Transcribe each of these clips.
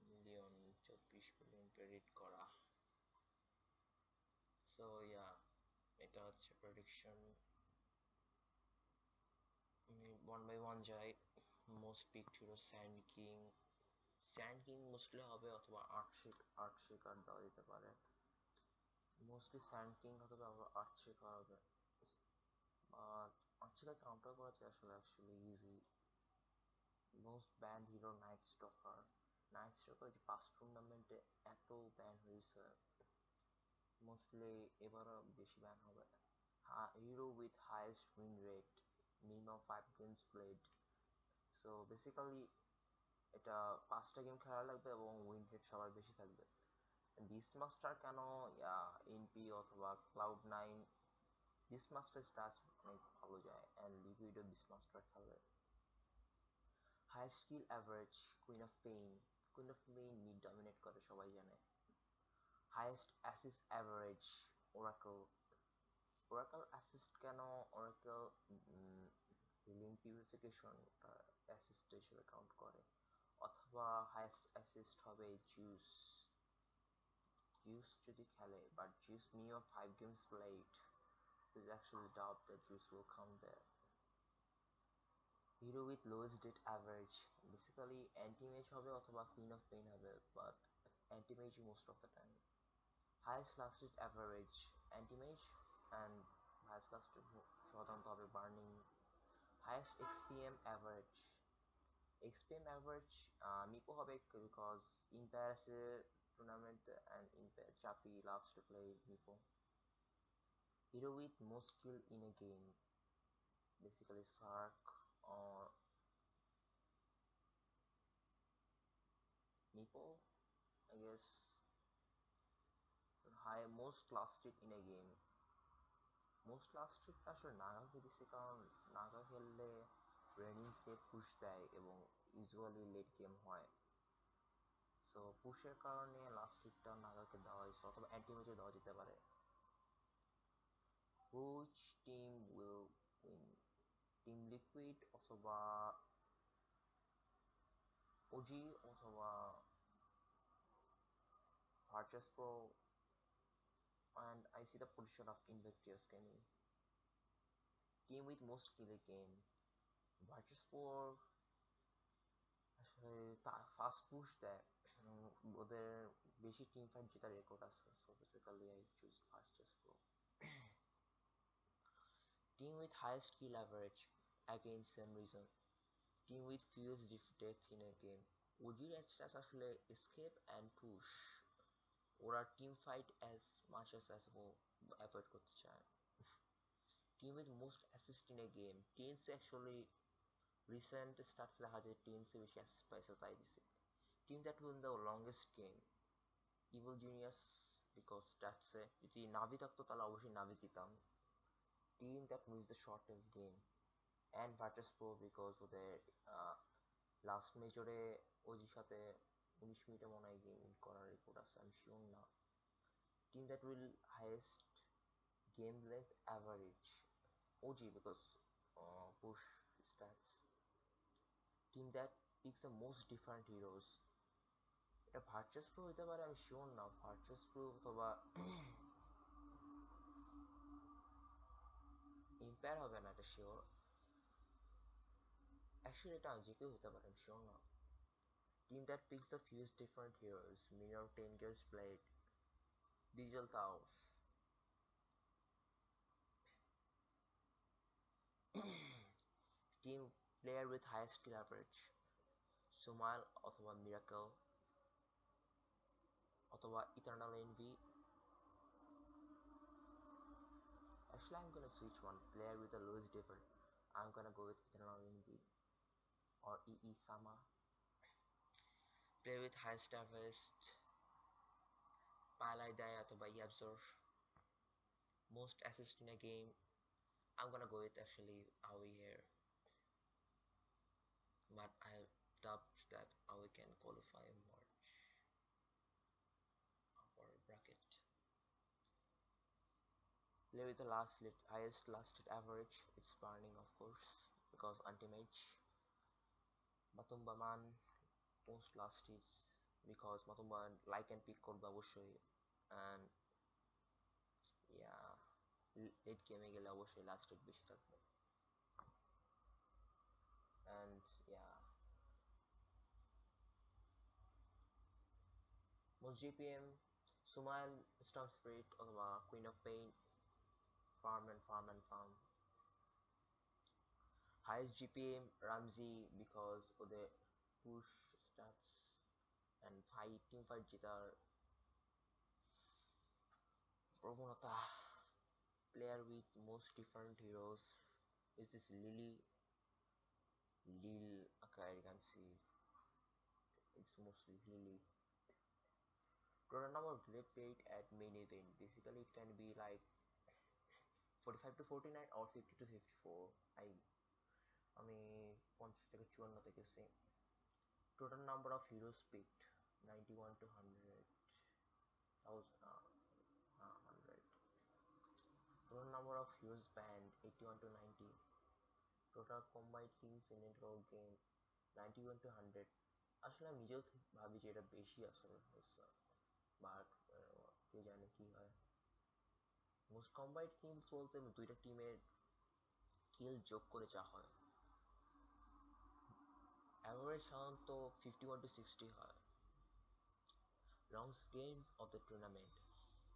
Million 24 million credit করা। So yeah, এটা হচ্ছে প্রেডিকশন। ওয়ান বাই ওয়ান যাই। Most picked hero Sand King mostly হবে, অথবা আর্টশিক আর দেওয়া যেতে পারে। মোস্টলি স্যান্ড কিং অথবা আর্টশিক হবে, বাট আর্টশিক কাউন্টার করা যায় আসলে actually easy. Most ban hero Night Stalker যে পাঁচ টুর্নামেন্টে এত ব্যান হয়েছে, মোস্টলি এবারও বেশি ব্যান হবে। Hero with highest win rate, minimum 5 games played. So basically এটা 5টা গেম খেলা লাগবে এবং উইন রেট সবার বেশি থাকবে। বিস্ট মাস্টার কেন, এনপি অথবা ক্লাউড 9, বিস্ট মাস্টার স্টাচ অনেক ভালো যায় অ্যান্ড লিকুইডও বিস্ট মাস্টার খেলে। Highest skill average queen of pain mid dominate করে সবাই জানে। Highest assist average Oracle assist কেন, ওরাকল হিলিং পিউরিফিকেশন অ্যাসিস্ট হিসেবে কাউন্ট করে। অথবা হাইয়েস্ট অ্যাসিস্ট হবে জুস যদি খেলে, but juice minimum 5 games played, there's actually doubt that Juice will come there. Hero with lowest death average, basically anti-mage হবে অথবা Queen of Pain হবে, but anti-mage most of the time. Highest last hit average, anti-mage, and highest last hit সাধারণত হবে Burning. Highest XPM average Miko হবে because Impair আছে tournament and Impair Chappy loves to play Miko. Hero with most skill in a game, basically Sark or Meepo, I guess. Most lasted in a game. Most lasted আসলে নাগাকে দিছে, কারণ নাগা খেললে রেনিংসে push দেয় এবং usually late game হয়। So পুশের কারণে লাস্টিকটা নাগাকে দেওয়া হয়েছে, অথবা অ্যান্টিমেজে দেওয়া যেতে পারে। Which team will win, team liquid অথবা ওজি অথবা ভার্চাস pro, and I see the position of Invictus Gaming. Team with most kill game, Virtus Pro আসলে ফাস্ট পুশ দেয়, ওদের বেশি টিম ফাইট জেতার রেকর্ড আছে, so basically I choose Virtus Pro. Team with highest kill average, again same reason. Team with fewest death in a game. ওজির stats আসলে escape and push, ওরা team fight as much as possible avoid করতে চায়। Team with most assist in a game, teams actually recent stats দেখা যায় টিমসে বেশি assist পাইছে তাই দিছে। Team that win the longest game, evil genius, because স্ট্যাটসে যদি নাভি থাকতো তাহলে অবশ্যই নাভি দিতাম। Team that wins the shortest game, and Virtus Pro, because ওদের লাস্ট মেজরে ওজির সাথে 19 মিনিটে মনে হয় গেম করার রেকর্ড আছে, আমি শিওর না। Team that will highest game length average, OG, because push stats. Team that picks the most different heroes, এটা ভার্চাস প্রো হতে পারে, আমি শিওর না। ভার্চাস প্রো অথবা ইম্পায়ার হবে না, এটা শিওর। অ্যাকচুয়ালি এটা যে কেউ হতে পারে, আমি শিওর না। Team that picks the fewest different heroes, minimum 10 games played, Digital Chaos. Team player with highest kill average, Sumail অথবা মিরাকল অথবা Eternal Envy. Actually, I'm gonna switch one player with the lowest difference. I'm gonna go with Eternal Envy or EE Sama. Player with highest average, Palai Daya অথবা Yabzor. Most assist in a game, I'm gonna go with actually Aoi here. But I doubt that Aoi can qualify March for bracket. Player with the highest lasted average, it's Burning of course, because anti-mage. Batumbaman, most lasted because মতম্বা like and pick করবে অবশ্যই, and yeah late গেমে গেলে অবশ্যই last rate বেশি থাকবে, and ya most GPM Sumail, storm spirit অথবা queen of pain, farm, highest GPM Ramsey because ওদের push stats and team fight জেতার প্রবণতা, player with most different heroes is this Lil, okay, I can see it's mostly Lily. Total number of direct paid at main event, basically it can be like 45 to 49 or 50 to 54. আমি 50 থেকে 54 দেখেছি। Total number of heroes picked 91 to 100 thousand, 100. Total number of heroes banned 81 to 90. Total combined kills in a draw game 91 to 100. আসলে আমি নিজেও ভাবি যে এটা বেশি আসলে, বাট কে জানে কি হয়। মোস্ট কম্বাইন্ড কিলস বলতে দুইটা টিমের কিল যোগ করে যা হয়, অ্যাভারেজ সাধারণত 51 to 60 হয়। Longest game of the tournament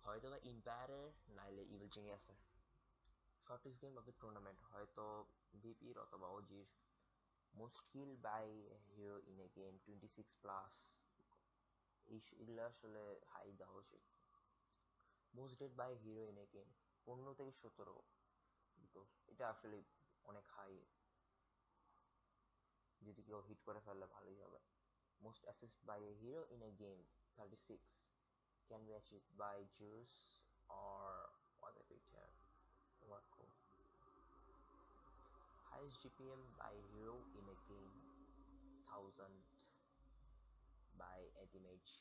হয়তো বা ইম্পায়ারের নাইলে ইভিল জিনিয়াসের। Shortest game of the tournament হয়তো ভিপির অথবা ওজির। Most kill by hero in a game 26 plus, এগুলো আসলে হাই দেওয়া উচিত। Most dead by hero in a game 15 থেকে 17, বিকজ এটা আসলে অনেক হাই, যদি কেউ হিট করে ফেললে ভালোই হবে। Most assist by a hero in a game 36, can be achieved by Juice or other picture. Marco. Highest GPM by hero in a game 1000 by Edimage.